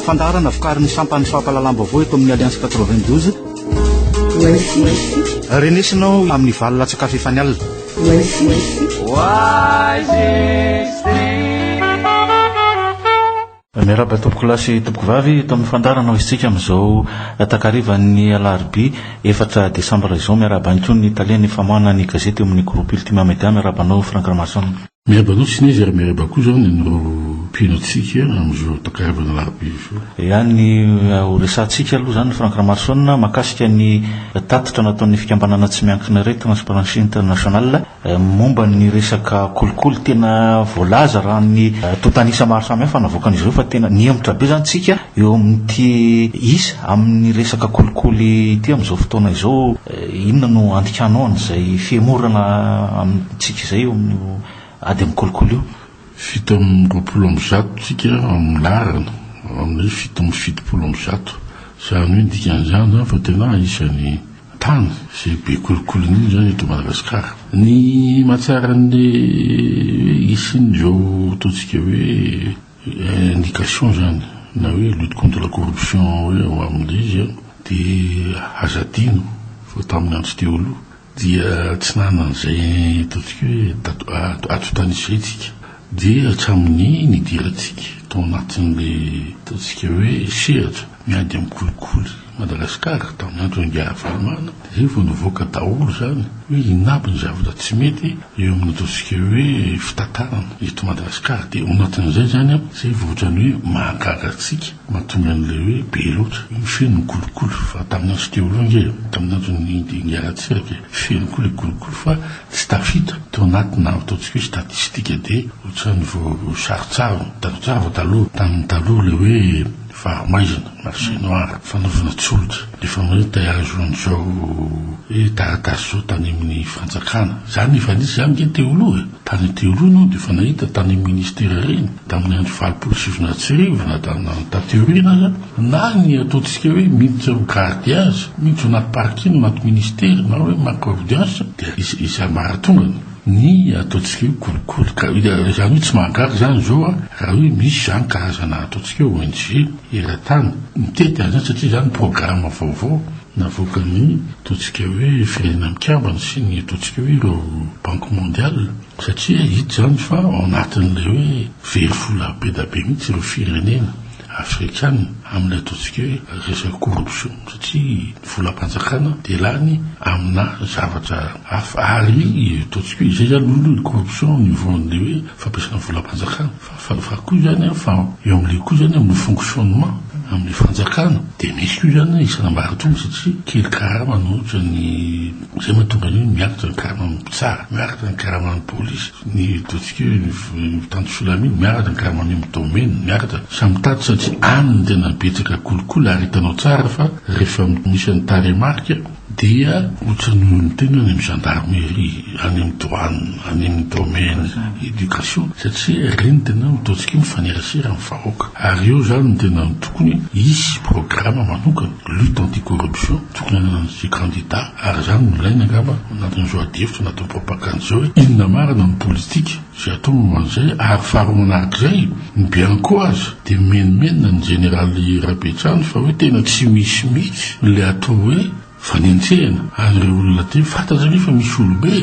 Fandarana vokariny sampany fampalalam-baovao eto amin'ny Alliance 92. Renesinao amin'ny valina tsakafo efa alina. Miaraba tompoko lasy tompoko vavy eto amin'ny fandarana isika amin'izao takarivan'ny alarobia 4 Desambra izao. Miaraba antsony ny italiany famoahana ny gazety amin'ny groupe Ultima Media. Miarabanao Frank Ramason. Miarabanao Sinézy ary miaraba koa zao ny pinotsika amin'izao takarivana alarobia izao. Ihany ho resantsika aloha zany Frank Ramason makasika ny tatitra nataon'ny fikambanana tsy miankina reto Transparency International momba ny resaka kolikoly tena voalaza raha ny totanisa maro samihafa navoakan'izy fa tena niembotra be zany tsika eo amin'ity isa amin'ny resaka kolikoly ity amin'izao fotoana izao. Inona no andikanao an'izay fiemorana amintsika izay eo amin'ny ady amin'ny kolikoly io? Fito amin'ny roapolo amby zato tsika amin'ny larana amin'ny fito amin'ny fitopolo amby zato zany hoe dikan'izany zany fa tena isan'ny tany zay be kolikoliny zany eto Madagasikara. Ny mahatsara an'le isin'izao ataontsika hoe indication zany na hoe lutte contre la corruption hoe amin'ilay izy dia azadino fa tamin'ny andro teo aloha dia tsy nanan'izay ataontsika hoe atotanisa itsika dia hatramin'ny nidiratsika tao anatin'le ataontsika hoe sehatra miady amin'ny kolikoly Madagasikara tamin'ny andro ingara fahalamana. Zay vao nivoaka daholo zany hoe inabo ny zavatra tsy mety eo amin'ny ataontsika hoe fitantarana eto Madagasikara. Dia ao anatin'izay zany zay vao ohatrany hoe mahagagantsika mahatonga an'le hoe be loatra feno kolikoly fa tamin'ny andro teo aloha nge tamin'ny andro ingaratsiraka feno koa le kolikoly fa tsy tafita tao anatina ataontsika hoe statistika dia ohatrany vao sarotsaro talotsaro taloha tamin'ny taloha le hoe farmaizina marché noir fanaovana tsolotra rehefa mahita azon'izao hoe taratasy zao tany amin'ny fanjakana zany efa nisy zany nge teo aloha tany teo aloha no dia fa nahita tany amin'ny ministera reny tamin'ny andro 27 na tateorina na ny ataontsika hoe miditra gardiage miditra anaty parkino anaty ministera na hoe marque audience dia isa maratongany ny ataontsika hoe kolikoly zany hoe tsy mahagaga zany zao raha hoe misy zany karazana ataontsika hoe ONG eran-tany mitety azany satria zany programme vaovao navoakany ataontsika hoe firenena mikambana sy ny ataontsika hoe ireo banque mondiale satria hita zany fa ao anatin'le hoe verivola be da be mihitsy ireo firenena afrikana amin'ny ataontsika hoe resaka corruption satria volam-panjakana dia lany amina zavatra hafa ary ataontsika hoe izay zany lolo corruption au niveau n'le hoe fampiasana volam-panjakana fa koa zany fa eo amin'le koa zany amin'ny fonctionnement amin'ny fanjakana dia misy koa zany isana maratonga satria kely karama no ohatra ny zay mahatonga ny miakatra ny karama amin'ny mpitsara miakatra ny karama amin'ny polisy ny ataontsika hoe tanto solaminy miakatra ny karama any amin'ny domaine miakatra samytato satria any tena betsaka kolikoly ary hitanao tsara fa rehefa misy ny taremarka dia ohatrany olo tena any amin'ny gendarmerie any amin'ny douane any amin'ny domaine éducation satria reny tena ataontsika mifanerasera amin'ny vahoaka ary eo zany tena tokony isy programme manokana lutte anti-corruption tokony anan'izay candidat ary zany nolaina angamba anatin'izao adihevitra natao propagande zao hoe inona marina amin'ny politika zay atao moman'izay ary faro manarak'izay ny bianco azy dia menomenina ny généraly Rabetrano fa hoe tena tsy misy mihitsy le atao hoe fanentsehana an'ireo olona te fantatrany fa misy olobe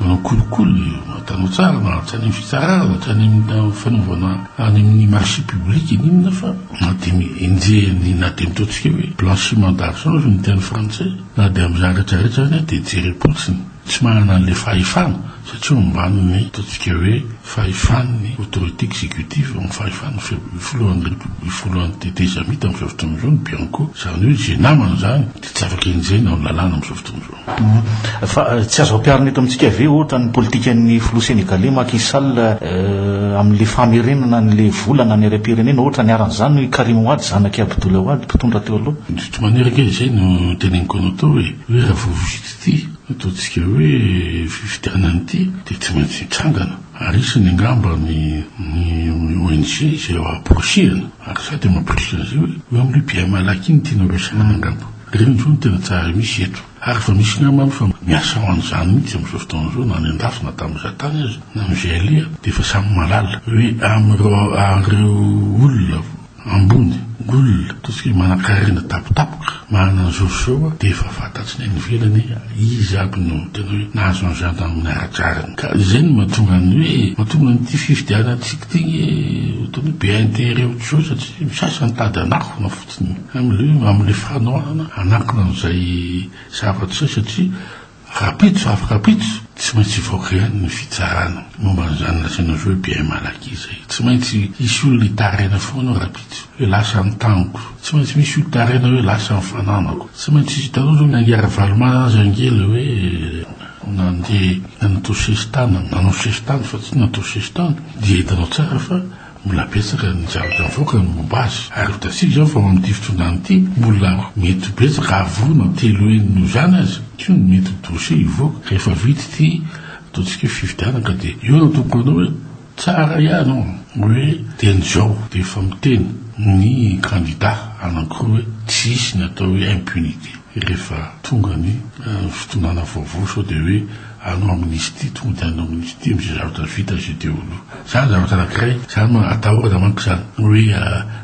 manao kolikoly matanao tsara na tsy any amin'ny fitsarana tsy any amin'ny fanaovana any amin'ny marché public inona fa na dia enjehany na dia mitaontsika hoe blanchiment d'argent zo ny teny français na dia amin'ny zaretrarehetra zany dia jery potsiny tsy manana an'le fahefana satria ombaniny ataontsika hoe fahefan'ny autorité exécutive amin'ny fahefan'ny folohan'ny teteza mita amin'ny zavatra amin'izao ny bianco zany hoe zay namana zany dia tsy afaka enjehana ao lalàna amin'ny zavatra amin'izao. Fa tsy azo ampiarina eto amintsika ve ohatra ny politikan'ny filoha Sénégalais Macky Sall amin'le famerenana n'le volana ny aram-pirenena ohatra ny aran'izany Karim Wade zanaky Abdoulaye Wade mpitondra teo aloha. Tsy maneraka izay no teneniko anao tao hoe raha vao vizity ity ataontsika hoe fifidianany ity dia tsy maintsy mitsangana ary isany angamba ny ONG izay ao approchena ary za dia mampirisina zay hoe amin'le bia malaky iny tiana ampiasana angamba reny zao no tena tsara misy eto ary fa misy namany fa miasa ho an'izany mihitsy amin'izao fotoana izao na ny andafina tamin'izay tany azy na amin'izay alia dia efa samy malala hoe amin'ireo olona ambony olona totsika manan-karena tapotapoka manana an'izao zao dia efa fantatsiny any ivelany izy aby no tena hoe nahazo an'izany amin'ny ara-tsarany ka izay no mahatonga nyty fifidianantsika ty tony be intérêt ohatr' zao satria misasany tady anakona fotsiny amin'le fanohanana anakona n'izay zavatra zay satria rapitso afaka rapitso tsy maintsy voaka ihany ny fitsarana momba n'izany lasaina zao hoe bien malaky izay tsy maintsy isy olona hitarena foana rapitso hoe lasa ny taniko tsy maintsy misy olona hitarena hoe lasa ny fananako tsy maintsy hitanao zao nangiara valomana azy angely hoe nandeha nanatao sesitana nanao sesitany fa tsy natao sesitany dia hitanao tsara fa mbola betsaka ny zavatra mivoaka ny momba azy ary hitasika zao fa amin'ity fitondrany ity mbola mety betsaka avona telo enino zany azy tsy no mety dosie ivoaka rehefa vity ty ataontsika fifidianana ka dia eo no toko anao hoe tsara ihany hoe teny zao dia efa miteny ny candidat anankiroa hoe tsisy ny atao hoe impunité rehefa tonga ny fitondràna vaovao sao dia hoe anao amnistie tonga dia anao amnistie am'izay zavatra vita zay dia olo zany zavatra anankiray zany atahorana manko zany hoe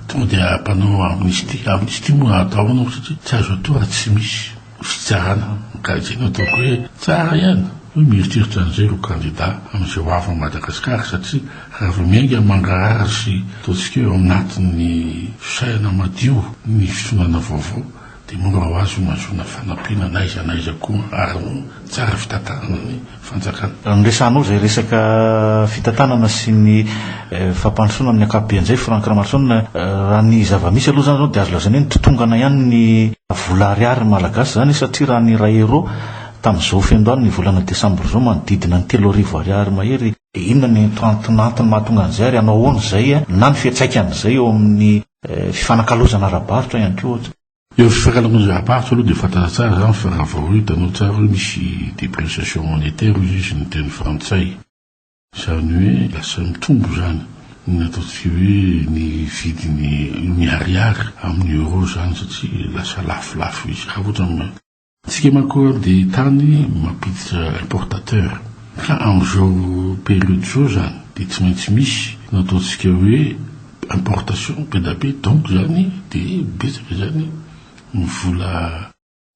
tonga dia mpanao amnistie moa atahoranao satria tsy azo atao raha tsy misy fitsarana ka izay no ataoko hoe tsara ihany hoe mieritreritra an'izay ro candidat amin'izay ho avy Madagasikara satria raha miainga mangarara sy ataontsika eo anatin'ny fisaina madio ny fitondrana vaovao dia mora ho azy mazona fanampiana naiza koa ary tsara fitantanana ny fanjakana. Nyresanao zay resaka fitantanana sy ny fampandrosoana amin'ny akapobean'izay Franck Ramarsson raha ny zava-misy aloha zany zao dia azo lazana hoe nitotongana ihany ny vola ariary malagasy zany satria raha ny ray euro tamin'izao fendoany ny volana desambra zao manodidina ny 3,000 ariary mahery inona ny tantinantiny mahatonga an'izay ary anao ahoana zay na ny fiatsaikany eo amin'ny fifanakalozana ara-barotra ihany koa ohatra. Eo fifankalozana ara-barotra aloha dia fantatra tsara zany fa raha vao hitanao tsara hoe misy dépréciation monétaire izy ny teny frantsay zany hoe lasa mitombo zany ny ataontsika hoe ny vidiny miariary amin'ny euro zany satria lasa lafolafo izy raha ohatra tsika manko dia tany mampiditra importateur ka amin'izao période zao zany dia tsy maintsy misy nataontsika hoe importation be da be donc zany dia betsaka zany mivola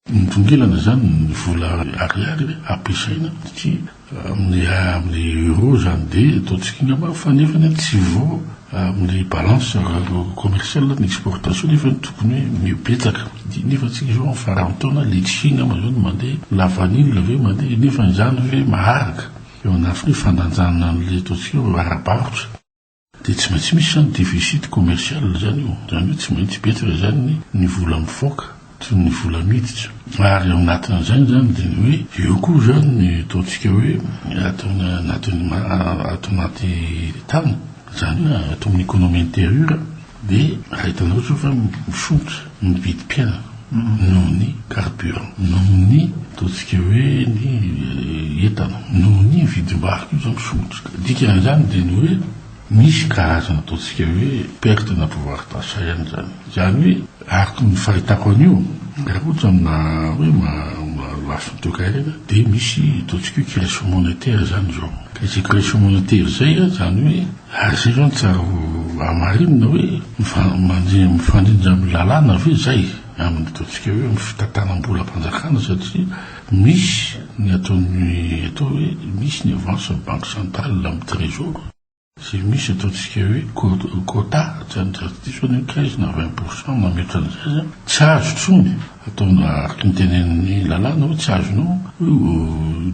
mitongilana zany ny vola ariary ampiasaina satria amin'ny euro zany dia ataontsika ngamba fa nefany tsy vao amin'ny balance commerciale ny exportation nefa tokony hoe mibetsaka nefa tsika zao amin'ny farantaona le Chine amazao no mandeha la vanille ve mandeha nefa zany hoe maharaka eo an'Afrika fandanjana an'le ataontsika hoe ara-barotra dia tsy maintsy misy zany déficit commercial zany io zany hoe tsy maintsy betsaka zany ny vola mivoaka toy ny vola miditra ary ao anatin'izany zany dia hoe eo koa zany ny ataontsika hoe atao anaty tany zany atao amin'ny économie intérieure dia raha hitanao zao fa misontra mividy piaina noho ny carburant noho ny ataontsika hoe ny entana noho ny vidim-barika io zany misontra dikan'izany dia ny hoe misy karazana ataontsika hoe perte na pouvoir d'achat ihany zany hoe araka ny fahitako an'io raha ohatra amina hoe lafiny toekarena dia misy ataontsika hoe création monétaire zany zao ka izay création monétaire zay zany hoe ary zay zany tsara amarinina hoe mifandrindra amin'ny lalàna ve zay amin'ny ataontsika hoe amin'ny fitantanam-bola mpanjakana satria misy ny ataony atao hoe misy ny avance banque centrale amin'ny trésor zay misy ataontsika hoe quota zany zany 15 na 20% na mety an'izay zany tsy azo tsony ataona araka ny tenen'ny lalàna hoe tsy azonao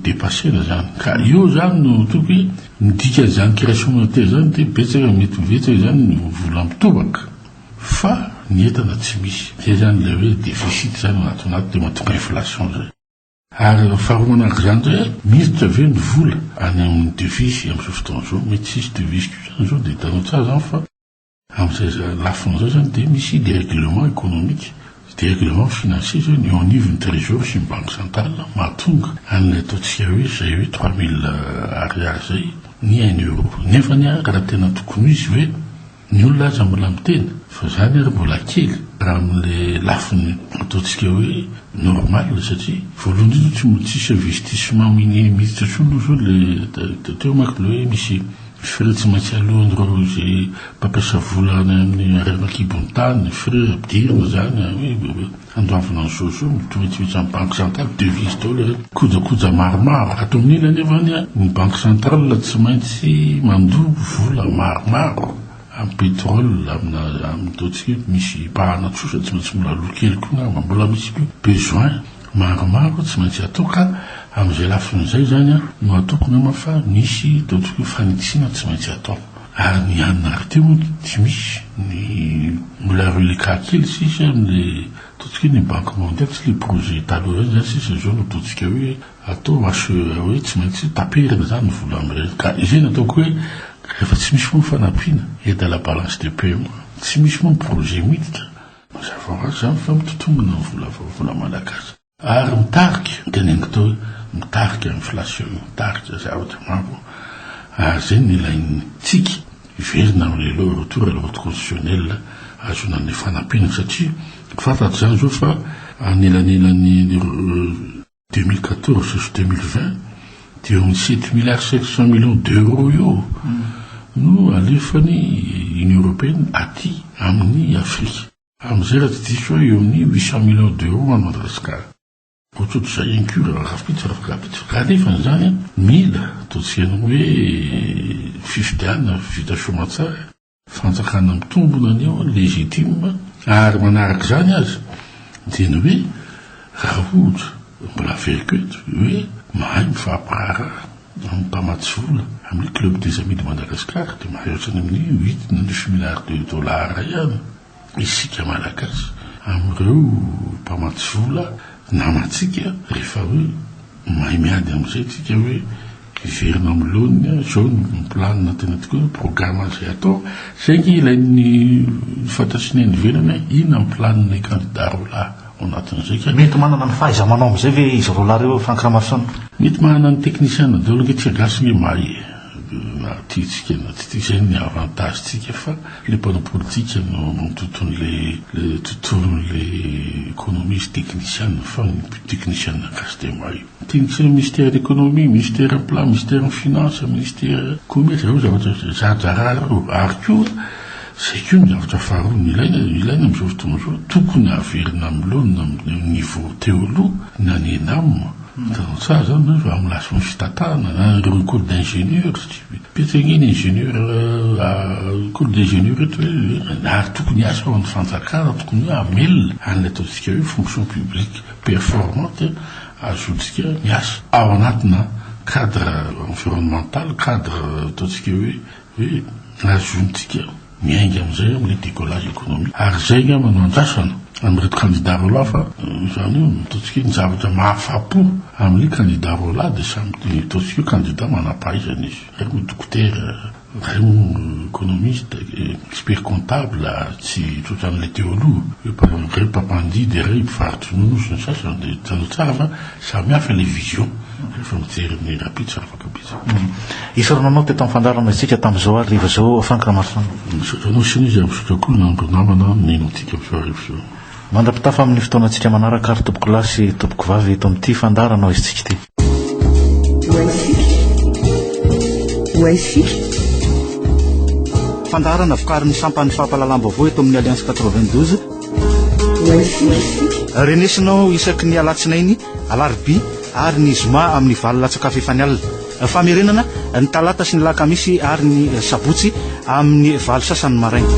dépassena zany ka io zany no toky midika zany création monétaire zany dia betsaka mety betsaka zany ny vola mitobaka fa ny entana tsy misy dia zany le hoe déficit zany anaty dia mahatonga inflation zay ary faharomanaraka zany zay miditra ve ny vola any amin'ny devise amin'izao fotoana zao mety sisy devise zany zao dia hitanao tsara zany fa amin'izay lafiny zao zany dia misy dérèglement économique dérèglement financier zao ny anivon'ny trésor sy ny banque centrale mahatonga an'ilay ataontsika hoe zay hoe 3000 ariary zay ny 1 euro nefa ny raha tena tokony izy hoe ny olona aza mbola miteny fa zany ary mbola kely raha amin'le lafiny ataontsika hoe normal satria voalohany indrindra tsisy investissement mihitsy tsony zao le teo mako le hoe misy frais tsy maintsy alohan'ireo izay mpampiasa vola amin'ny arenan-kibony tany frais ampidirina zany hoe andoavana ny soso mitovitsivitsy amin'ny banque centrale devise tao le kojakoja maromaro atao amin'iny anevany ny banque centrale tsy maintsy mandobo vola maromaro amin'ny pétrole amin'ny taontsika misy pahana tsosa tsy maintsy mbola lokely koa mbola misy besoin maromaro tsy maintsy atao ka amin'izay lafin'izay zany no ataoko nama fa misy taontsika fanitsina tsy maintsy atao ary ny anina ary teo tsy misy ny mbola relika kely sisy amin'le taontsika ny banque mondiale tsy le projet taloha zany sisy zao no taontsika hoe atao hoe tsy maintsy taperina zany vola amin'ireny ka izay nataoko hoe rehefa tsy misy moa fanampiana aide à la balance de paiement tsy misy moa projet miditra mazava azy zany fa mitotombona ny vola malagasy ary mitarika teneniko tao hoe mitarika inflation mitarika zavatra maro ary zay ny ilainy tsika iverina amin'le loha retour à l'ordre constitutionnel azonan'ny fanampiana satria fantatro zany zao fa anelanelany 2014 sy 2020 dia amin'ny 7 milliards 700 millions d'euros io no alefany Union européenne aty amin'ny Afrique amin'izay raha tsy diso eo amin'ny 800 millions d'euros any Madagasikara ohatrohatro zay incure rafapitsy kanefa zany mila ataontsika hoe fifidianana vita soa tsara fanjakana mitombona ny eo légitime ary manaraka zany azy dia ny hoe raha ohatra mbola veriko eto hoe mahay mifampirara amin'ny mpamatsy vola amin'ny club des amis de Madagascar dia mahay ohatrany amin'ny 8-9 milliards de dollars ihany isika malagasy amin'ireo mpamatsy vola namatsika rehefa hoe mahay miady amin'izay tsika hoe iverina amin'ny laoniny zao ny planina tena tokoa programme zay atao saingy ilain'ny fantatriny ny venana ina ny planina candidat rola ao anatin'izay mety manana ny fahaiza-manao amin'izay ve izy rola reo Franck Ramarsson mety manana ny technicien daholo nge tsika gasy nge mahay tiatsika zay ny avantage tsika fa le panneau politique no tontolon'le tontolon'le économiste technicien fa ny technicien gasy de mahay technicien ministère d'économie ministère plan ministère finance ministère commerce reo zavatra zajararo ary koa zay koa ny zavatra faharoa ny ilaina amin'izao fotoana zao tokony averina amin'loana amin'ny niveau teo aloha na ny enamma ça zany amin'ny lasy fitatana na ireo école d'ingénieur petrengeny ingénieur école d'ingénieur eto hoe ary tokony asa ao amin'ny fanjakana tokony hoe amelona an'ilay ataontsika hoe fonction publique performante azontsika miasa ao anatina cadre environnemental cadre ataontsika hoe azontsika miainga amin'izay amin'le décollage économique ary zay nga manao andrasana amin'reto candidat rola fa zany io ataontsika ny zavatra mahafapo amin'le candidat rola dia samy ataontsika candidat manam-pahaizana izy reo docteur reo économiste expert comptable tsy tsotra'le teo aloha reo mpampandihy dia reo mpivarotry nonosy ny sasany dia tano tsara fa samy hafa le vision rehefa mijery ny rapitsy afaka bitsy isorananao teto amin'ny fandarana isika tamin'izao ariva zao Franck Ramarsson misaotranao siny izy amisotrakoa nandro namana ninotika amin'izao ariva zao mandra-pitafa amin'ny fotoanantsika manaraka ary tompoko lahy sy tompoko vavy eto amin'ity fandaranao izy tsika ty fandarana vokarin'ny sampany fampalalam-baovao eto amin'ny alliance 92 renesinao isaky ny alatsinainy alarobia ary ny zoma amin'ny valolatsakafo efa ny alina famerenana ny talata sy ny lakamisy ary ny sabotsy amin'ny valo sasany maraina